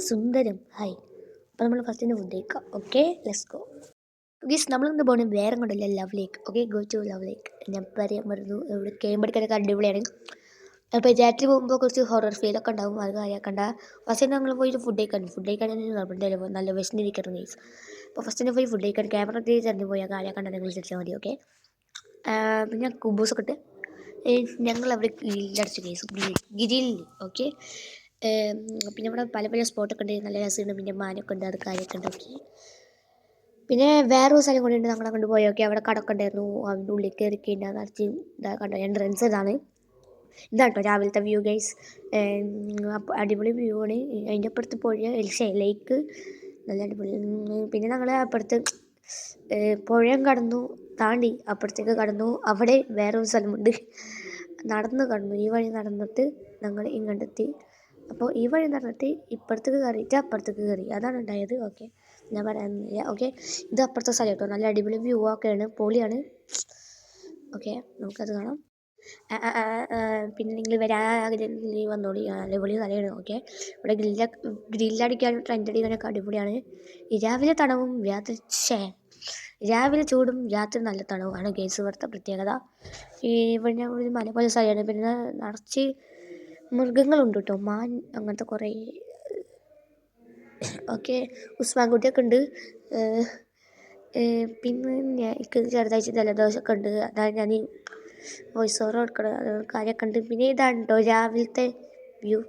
സുന്ദരം hi. അപ്പോൾ നമ്മൾ first food കഴിക്കാം. Okay, let's go. ഗീസ് നമ്മളിന്ന് പോകുന്നത് വേറെ കൊണ്ടല്ല, love lake. Okay, go to love lake. ഞാൻ പറയാൻ മറന്നു, ഇവിടെ കേമ്പടിക്കാനൊക്കെ അടിപൊളിയാണ്. അപ്പോൾ രാത്രി പോകുമ്പോൾ കുറച്ച് ഹൊറർ ഫീലൊക്കെ ഉണ്ടാവും, അത് കാര്യമാക്കണ്ട. ഫസ്റ്റ് ഞങ്ങൾ പോയിട്ട് ഫുഡ് കഴിക്കാൻ നിർബന്ധമല്ലോ, നല്ല വിശന്നിരിക്കണം ഗീസ്. അപ്പോൾ ഫസ്റ്റ് പോയി ഫുഡ് കഴിക്കാൻ ക്യാമറ തിരിച്ചറിഞ്ഞ് പോയാൽ കാര്യമാക്കണ്ട, നിങ്ങൾ വിളിച്ചാൽ മതി. ഓക്കെ, പിന്നെ കുബൂസൊക്കെ ഇട്ട് ഞങ്ങൾ അവിടെ ഗ്രില്ലടിച്ചു ഗീസ്, ഗ്രിൽ. ഓക്കെ, പിന്നെ ഇവിടെ പല പല സ്പോട്ടൊക്കെ ഉണ്ട്, നല്ല രസമുണ്ട്. പിന്നെ മാനൊക്കെ ഉണ്ട്, അത് കാര്യമൊക്കെ ഉണ്ടാക്കി. പിന്നെ വേറൊരു സ്ഥലം കൊണ്ടുണ്ട്, ഞങ്ങൾ അങ്ങോട്ട് പോയി. ഓക്കെ, അവിടെ കടക്കെ ഉണ്ടായിരുന്നു, അതിൻ്റെ ഉള്ളിൽ കയറിക്കഴിഞ്ഞാൽ നിറച്ച് കണ്ടോ എൻട്രൻസ് ഇതാണ് കേട്ടോ രാവിലത്തെ വ്യൂ ഗൈസ്. അടിപൊളി വ്യൂ ആണ്. അതിൻ്റെ അപ്പുറത്ത് പുഴ ലേക്ക്, നല്ല അടിപൊളി. പിന്നെ ഞങ്ങൾ അപ്പുറത്ത് പുഴയും കടന്നു, താണ്ടി അപ്പുറത്തേക്ക് കടന്നു. അവിടെ വേറൊരു സ്ഥലമുണ്ട്, നടന്ന് കടന്നു. ഈ വഴി നടന്നിട്ട് ഞങ്ങൾ ഇങ്ങോട്ടെത്തി. അപ്പോൾ ഈ വഴി നടന്നിട്ട് ഇപ്പുറത്തേക്ക് കയറിയിട്ട് അപ്പുറത്തേക്ക് കയറി, അതാണ് ഉണ്ടായത്. ഓക്കെ, ഞാൻ പറയാനില്ല. ഓക്കെ, ഇത് അപ്പുറത്തെ സ്ഥലം കേട്ടോ, നല്ല അടിപൊളി വ്യൂ ഒക്കെയാണ്, പൊളിയാണ്. ഓക്കെ, നമുക്കത് കാണാം. പിന്നെ നിങ്ങൾ വരാതിൽ വന്നോളി, അടിപൊളി സ്ഥലമാണ്. ഓക്കെ, ഇവിടെ ഗ്രില്ലടിക്കാനും ട്രെൻഡ് അടിക്കാനൊക്കെ അടിപൊളിയാണ്. രാവിലെ തണവും രാവിലെ ചൂടും രാത്രി നല്ല തണവുമാണ് ഗേസ് ഇവിടുത്തെ പ്രത്യേകത. ഇവിടെ ഞാൻ ഒരു മല പോലെ സ്ഥലമാണ്. പിന്നെ നിറച്ച് മൃഗങ്ങളുണ്ട് കേട്ടോ, മാൻ അങ്ങനത്തെ കുറേ. ഓക്കെ, ഉസ്മാൻകുട്ടിയൊക്കെ ഉണ്ട്. പിന്നെ എനിക്ക് ചെറുതായിട്ട് ജലദോഷമൊക്കെ ഉണ്ട്, അതാണ് ഞാൻ വോയിസ് ഓവർ കൊടുക്കണം, കാര്യമൊക്കെ ഉണ്ട്. പിന്നെ ഇതാണ് കേട്ടോ രാവിലത്തെ വ്യൂ.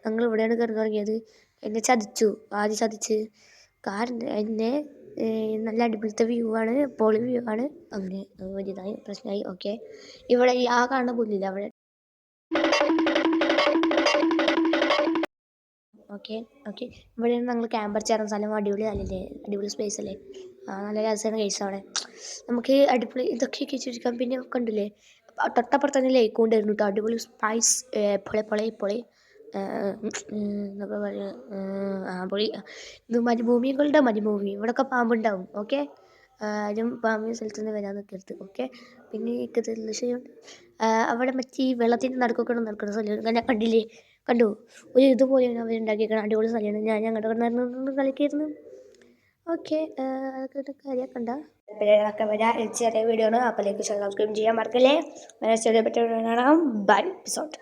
ഞങ്ങൾ ഇവിടെയാണ് കയറി തുടങ്ങിയത്. എന്നെ ആദ്യം ചതിച്ച്. കാരണം എന്നെ നല്ല അടിപൊളിത്തെ വ്യൂ ആണ്, പൊളി വ്യൂ ആണ്. അങ്ങനെ വലിയതായി പ്രശ്നമായി. ഓക്കെ, ഇവിടെ ആ കാണുന്ന പുല്ലില്ല അവിടെ. ഓക്കെ ഇവിടെയാണ് ഞങ്ങൾ ക്യാമ്പർ ചേർന്ന സ്ഥലം. അടിപൊളി അല്ലേ, അടിപൊളി സ്പേസ് അല്ലേ, നല്ല രസമാണ് കേസ്. അവിടെ നമുക്ക് അടിപൊളി ഇതൊക്കെ ചുരുക്കാം. പിന്നെ കണ്ടില്ലേ തൊട്ടപ്പുറത്ത് തന്നെ ലേക്ക് കൊണ്ടായിരുന്നു കേട്ടോ, അടിപൊളി സ്പൈസ്. പൊളി എന്നൊക്കെ പറയുക, പൊളി. ഇത് മരുഭൂമി, ഇവിടെയൊക്കെ പാമ്പുണ്ടാവും. ഓക്കെ, ആരും പാമ്പിൻ്റെ സ്ഥലത്ത് നിന്ന് വരാൻ നിൽക്കരുത്. ഓക്കെ, പിന്നെ വിഷയം അവിടെ മറ്റേ ഈ വെള്ളത്തിൻ്റെ നടുക്കൊക്കെ നടക്കുന്ന സ്ഥലം ഞാൻ കണ്ടു. ഒരു ഇതുപോലെയാണ് അവർ ഉണ്ടാക്കിയിരിക്കണം, അടിപൊളി സ്ഥലമാണ്. ഞാൻ ഞങ്ങളുടെ നടന്നു കളിക്കായിരുന്നു. ഓക്കെ, അതൊക്കെ കാര്യമൊക്കെ ഉണ്ടോ. ചെറിയ വീഡിയോ ആണ്, അപ്പോൾ ലൈക്ക് സബ്സ്ക്രൈബ് ചെയ്യാൻ മറക്കല്ലേ. ചെറിയ പറ്റുന്ന ബൈ എപ്പിസോഡ്.